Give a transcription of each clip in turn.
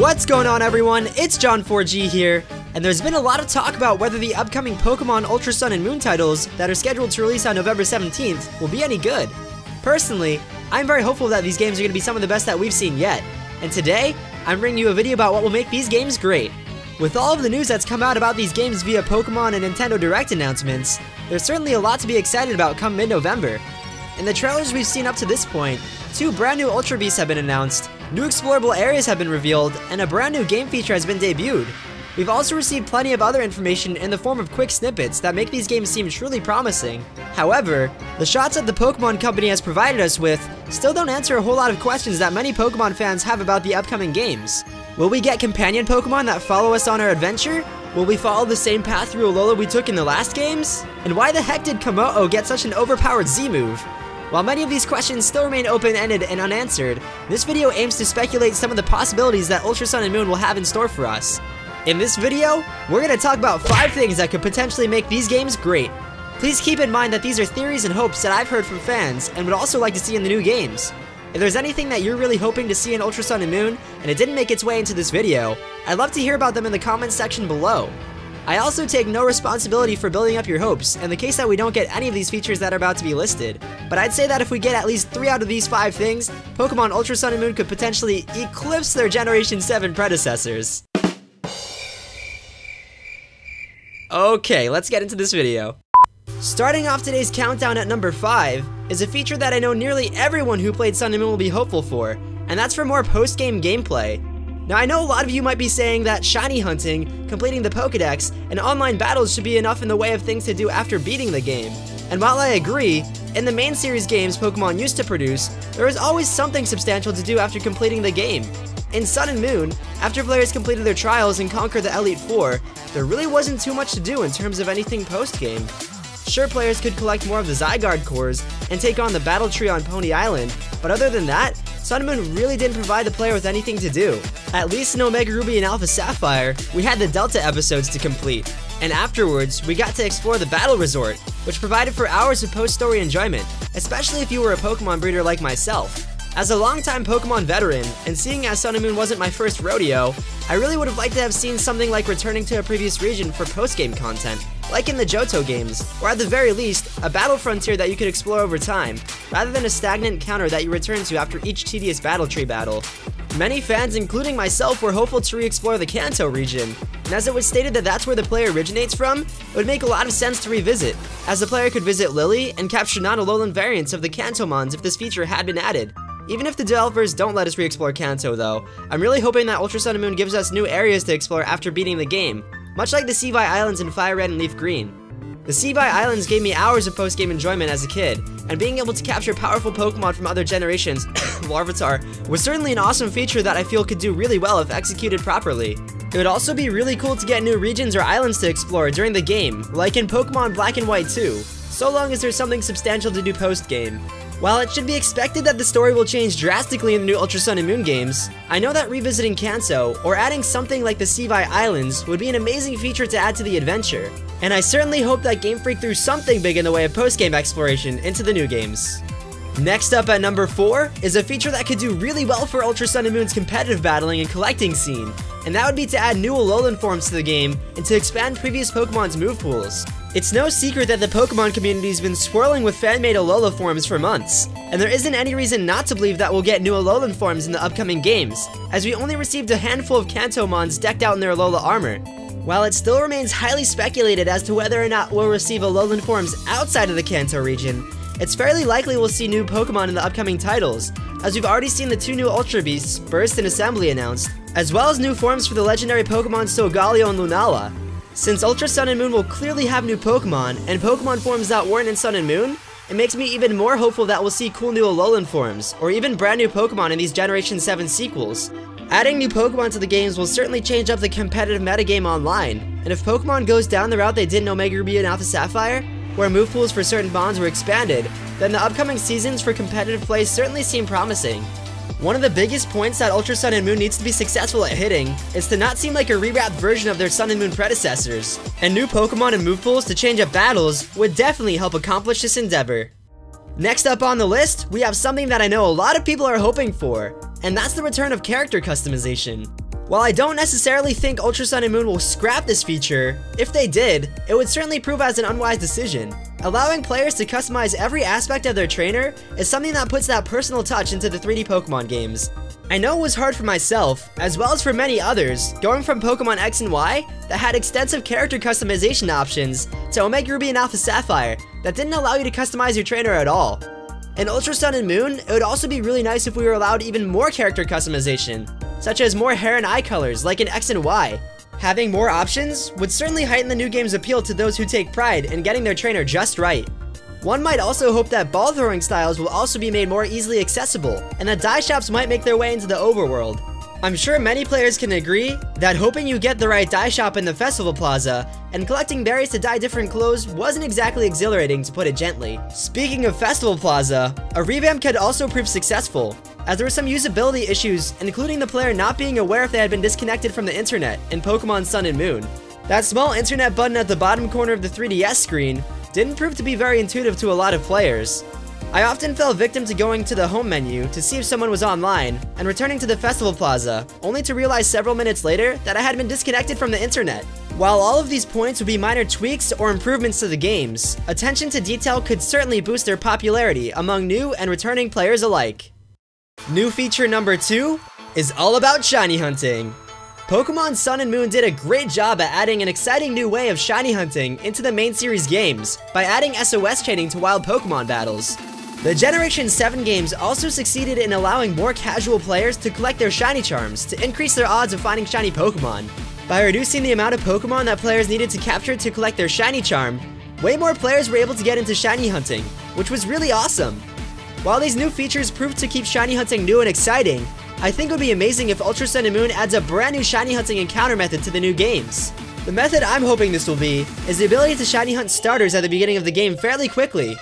What's going on, everyone? It's John4G here, and there's been a lot of talk about whether the upcoming Pokemon Ultra Sun and Moon titles that are scheduled to release on November 17th will be any good. Personally, I'm very hopeful that these games are going to be some of the best that we've seen yet, and today, I'm bringing you a video about what will make these games great. With all of the news that's come out about these games via Pokemon and Nintendo Direct announcements, there's certainly a lot to be excited about come mid-November. In the trailers we've seen up to this point, 2 brand new Ultra Beasts have been announced, new explorable areas have been revealed, and a brand new game feature has been debuted. We've also received plenty of other information in the form of quick snippets that make these games seem truly promising. However, the shots that the Pokemon Company has provided us with still don't answer a whole lot of questions that many Pokemon fans have about the upcoming games. Will we get companion Pokemon that follow us on our adventure? Will we follow the same path through Alola we took in the last games? And why the heck did Komodo get such an overpowered Z-move? While many of these questions still remain open-ended and unanswered, this video aims to speculate some of the possibilities that Ultra Sun and Moon will have in store for us. In this video, we're going to talk about 5 things that could potentially make these games great. Please keep in mind that these are theories and hopes that I've heard from fans and would also like to see in the new games. If there's anything that you're really hoping to see in Ultra Sun and Moon and it didn't make its way into this video, I'd love to hear about them in the comments section below. I also take no responsibility for building up your hopes in the case that we don't get any of these features that are about to be listed, but I'd say that if we get at least 3 out of these 5 things, Pokemon Ultra Sun and Moon could potentially eclipse their Generation 7 predecessors. Okay, let's get into this video. Starting off today's countdown at number 5 is a feature that I know nearly everyone who played Sun and Moon will be hopeful for, and that's for more post-game gameplay. Now, I know a lot of you might be saying that shiny hunting, completing the Pokédex, and online battles should be enough in the way of things to do after beating the game. And while I agree, in the main series games Pokemon used to produce, there is always something substantial to do after completing the game. In Sun and Moon, after players completed their trials and conquered the Elite Four, there really wasn't too much to do in terms of anything post-game. Sure, players could collect more of the Zygarde cores and take on the battle tree on Poni Island, but other than that, Sun and Moon really didn't provide the player with anything to do. At least in Omega Ruby and Alpha Sapphire, we had the Delta episodes to complete, and afterwards, we got to explore the Battle Resort, which provided for hours of post-story enjoyment, especially if you were a Pokemon breeder like myself. As a longtime Pokemon veteran, and seeing as Sun and Moon wasn't my first rodeo, I really would have liked to have seen something like returning to a previous region for post-game content, like in the Johto games, or at the very least, a battle frontier that you could explore over time, rather than a stagnant counter that you return to after each tedious battle tree battle. Many fans, including myself, were hopeful to re-explore the Kanto region, and as it was stated that that's where the player originates from, it would make a lot of sense to revisit, as the player could visit Lily and capture non-Alolan variants of the Kantomons if this feature had been added. Even if the developers don't let us re-explore Kanto though, I'm really hoping that Ultra Sun and Moon gives us new areas to explore after beating the game, much like the Seavai Islands in Fire Red and Leaf Green. The Seavai Islands gave me hours of post-game enjoyment as a kid, and being able to capture powerful Pokemon from other generations, Larvitar, was certainly an awesome feature that I feel could do really well if executed properly. It would also be really cool to get new regions or islands to explore during the game, like in Pokemon Black and White 2, so long as there's something substantial to do post-game. While it should be expected that the story will change drastically in the new Ultra Sun and Moon games, I know that revisiting Kanto, or adding something like the Seavai Islands, would be an amazing feature to add to the adventure. And I certainly hope that Game Freak threw something big in the way of post-game exploration into the new games. Next up at number 4 is a feature that could do really well for Ultra Sun and Moon's competitive battling and collecting scene, and that would be to add new Alolan forms to the game and to expand previous Pokemon's move pools. It's no secret that the Pokemon community's been swirling with fan-made Alola forms for months, and there isn't any reason not to believe that we'll get new Alolan forms in the upcoming games, as we only received a handful of Kantomons decked out in their Alola armor. While it still remains highly speculated as to whether or not we'll receive Alolan forms outside of the Kanto region, it's fairly likely we'll see new Pokemon in the upcoming titles, as we've already seen the 2 new Ultra Beasts, Burst and Assembly, announced, as well as new forms for the legendary Pokemon Solgaleo and Lunala. Since Ultra Sun and Moon will clearly have new Pokemon, and Pokemon forms that weren't in Sun and Moon, it makes me even more hopeful that we'll see cool new Alolan forms, or even brand new Pokemon in these Generation 7 sequels. Adding new Pokemon to the games will certainly change up the competitive metagame online, and if Pokemon goes down the route they did in Omega Ruby and Alpha Sapphire, where move pools for certain bonds were expanded, then the upcoming seasons for competitive play certainly seem promising. One of the biggest points that Ultra Sun and Moon needs to be successful at hitting is to not seem like a rewrapped version of their Sun and Moon predecessors, and new Pokemon and move pools to change up battles would definitely help accomplish this endeavor. Next up on the list, we have something that I know a lot of people are hoping for, and that's the return of character customization. While I don't necessarily think Ultra Sun and Moon will scrap this feature, if they did, it would certainly prove as an unwise decision. Allowing players to customize every aspect of their trainer is something that puts that personal touch into the 3D Pokemon games. I know it was hard for myself, as well as for many others, going from Pokemon X and Y that had extensive character customization options to Omega Ruby and Alpha Sapphire that didn't allow you to customize your trainer at all. In Ultra Sun and Moon, it would also be really nice if we were allowed even more character customization, such as more hair and eye colors like in X and Y. Having more options would certainly heighten the new game's appeal to those who take pride in getting their trainer just right. One might also hope that ball throwing styles will also be made more easily accessible, and that dye shops might make their way into the overworld. I'm sure many players can agree that hoping you get the right dye shop in the festival plaza and collecting berries to dye different clothes wasn't exactly exhilarating, to put it gently. Speaking of festival plaza, a revamp could also prove successful, as there were some usability issues, including the player not being aware if they had been disconnected from the internet in Pokemon Sun and Moon. That small internet button at the bottom corner of the 3DS screen didn't prove to be very intuitive to a lot of players. I often fell victim to going to the home menu to see if someone was online, and returning to the festival plaza, only to realize several minutes later that I had been disconnected from the internet. While all of these points would be minor tweaks or improvements to the games, attention to detail could certainly boost their popularity among new and returning players alike. New feature number 2 is all about shiny hunting. Pokemon Sun and Moon did a great job at adding an exciting new way of shiny hunting into the main series games by adding SOS chaining to wild Pokemon battles. The Generation 7 games also succeeded in allowing more casual players to collect their shiny charms to increase their odds of finding shiny Pokemon. By reducing the amount of Pokemon that players needed to capture to collect their shiny charm, way more players were able to get into shiny hunting, which was really awesome. While these new features proved to keep shiny hunting new and exciting, I think it would be amazing if Ultra Sun and Moon adds a brand new shiny hunting encounter method to the new games. The method I'm hoping this will be is the ability to shiny hunt starters at the beginning of the game fairly quickly.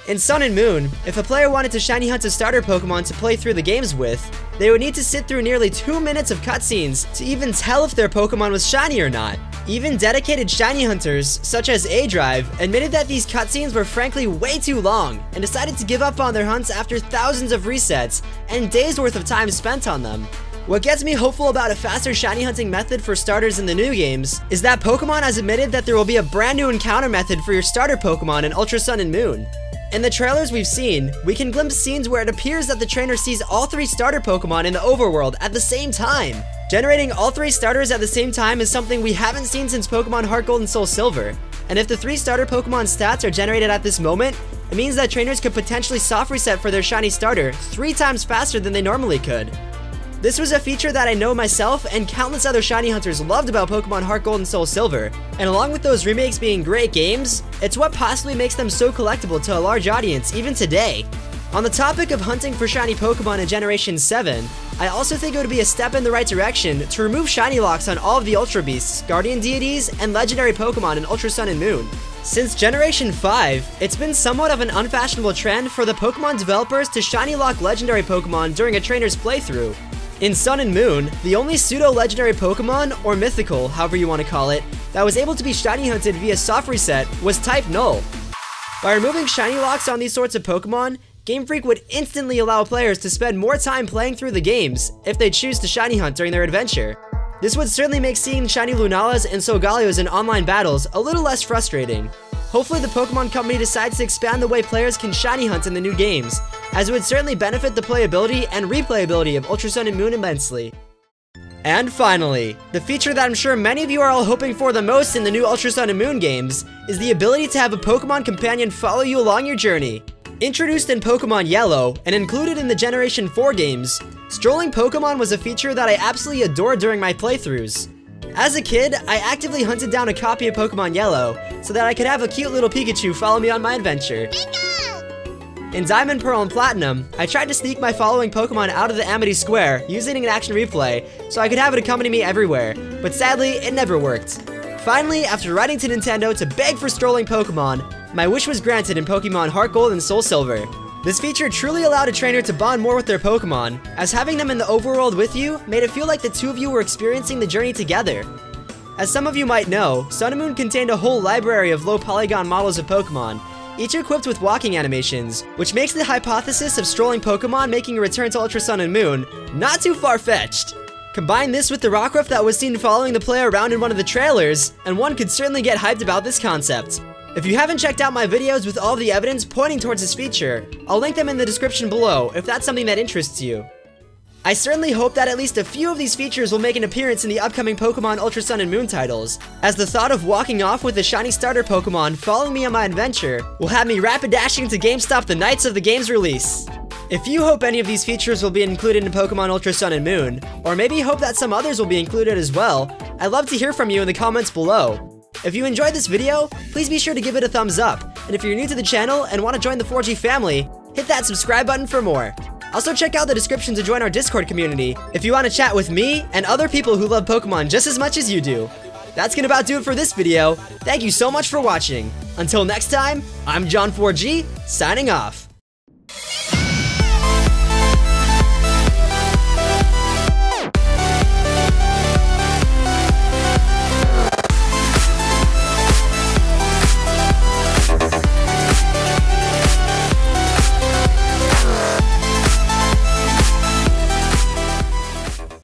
In Sun and Moon, if a player wanted to shiny hunt a starter Pokemon to play through the games with, they would need to sit through nearly 2 minutes of cutscenes to even tell if their Pokemon was shiny or not. Even dedicated shiny hunters, such as A-Drive, admitted that these cutscenes were frankly way too long, and decided to give up on their hunts after thousands of resets and days worth of time spent on them. What gets me hopeful about a faster shiny hunting method for starters in the new games is that Pokemon has admitted that there will be a brand new encounter method for your starter Pokemon in Ultra Sun and Moon. In the trailers we've seen, we can glimpse scenes where it appears that the trainer sees all 3 starter Pokemon in the overworld at the same time. Generating all 3 starters at the same time is something we haven't seen since Pokemon Heart Gold and Soul Silver. And if the 3 starter Pokemon stats are generated at this moment, it means that trainers could potentially soft reset for their shiny starter 3 times faster than they normally could. This was a feature that I know myself and countless other shiny hunters loved about Pokemon Heart Gold and Soul Silver, and along with those remakes being great games, it's what possibly makes them so collectible to a large audience even today. On the topic of hunting for shiny Pokemon in Generation 7, I also think it would be a step in the right direction to remove shiny locks on all of the Ultra Beasts, Guardian Deities, and Legendary Pokemon in Ultra Sun and Moon. Since Generation 5, it's been somewhat of an unfashionable trend for the Pokemon developers to shiny lock Legendary Pokemon during a trainer's playthrough. In Sun and Moon, the only pseudo-legendary Pokemon, or mythical, however you want to call it, that was able to be shiny hunted via soft reset was type Null. By removing shiny locks on these sorts of Pokemon, Game Freak would instantly allow players to spend more time playing through the games if they choose to shiny hunt during their adventure. This would certainly make seeing shiny Lunalas and Solgalios in online battles a little less frustrating. Hopefully the Pokemon Company decides to expand the way players can shiny hunt in the new games, as it would certainly benefit the playability and replayability of Ultra Sun and Moon immensely. And finally, the feature that I'm sure many of you are all hoping for the most in the new Ultra Sun and Moon games is the ability to have a Pokemon companion follow you along your journey. Introduced in Pokemon Yellow and included in the Generation 4 games, strolling Pokemon was a feature that I absolutely adored during my playthroughs. As a kid, I actively hunted down a copy of Pokemon Yellow so that I could have a cute little Pikachu follow me on my adventure. In Diamond, Pearl, and Platinum, I tried to sneak my following Pokemon out of the Amity Square using an action replay so I could have it accompany me everywhere, but sadly, it never worked. Finally, after writing to Nintendo to beg for strolling Pokemon, my wish was granted in Pokemon Heart Gold and Soul Silver. This feature truly allowed a trainer to bond more with their Pokemon, as having them in the overworld with you made it feel like the two of you were experiencing the journey together. As some of you might know, Sun and Moon contained a whole library of low polygon models of Pokemon, each equipped with walking animations, which makes the hypothesis of strolling Pokemon making a return to Ultra Sun and Moon not too far-fetched. Combine this with the Rockruff that was seen following the player around in one of the trailers, and one could certainly get hyped about this concept. If you haven't checked out my videos with all the evidence pointing towards this feature, I'll link them in the description below if that's something that interests you. I certainly hope that at least a few of these features will make an appearance in the upcoming Pokemon Ultra Sun and Moon titles, as the thought of walking off with a shiny starter Pokemon following me on my adventure will have me rapid dashing to GameStop the nights of the game's release. If you hope any of these features will be included in Pokemon Ultra Sun and Moon, or maybe hope that some others will be included as well, I'd love to hear from you in the comments below. If you enjoyed this video, please be sure to give it a thumbs up, and if you're new to the channel and want to join the 4G family, hit that subscribe button for more. Also check out the description to join our Discord community if you want to chat with me and other people who love Pokemon just as much as you do. That's gonna about do it for this video. Thank you so much for watching. Until next time, I'm John4G, signing off.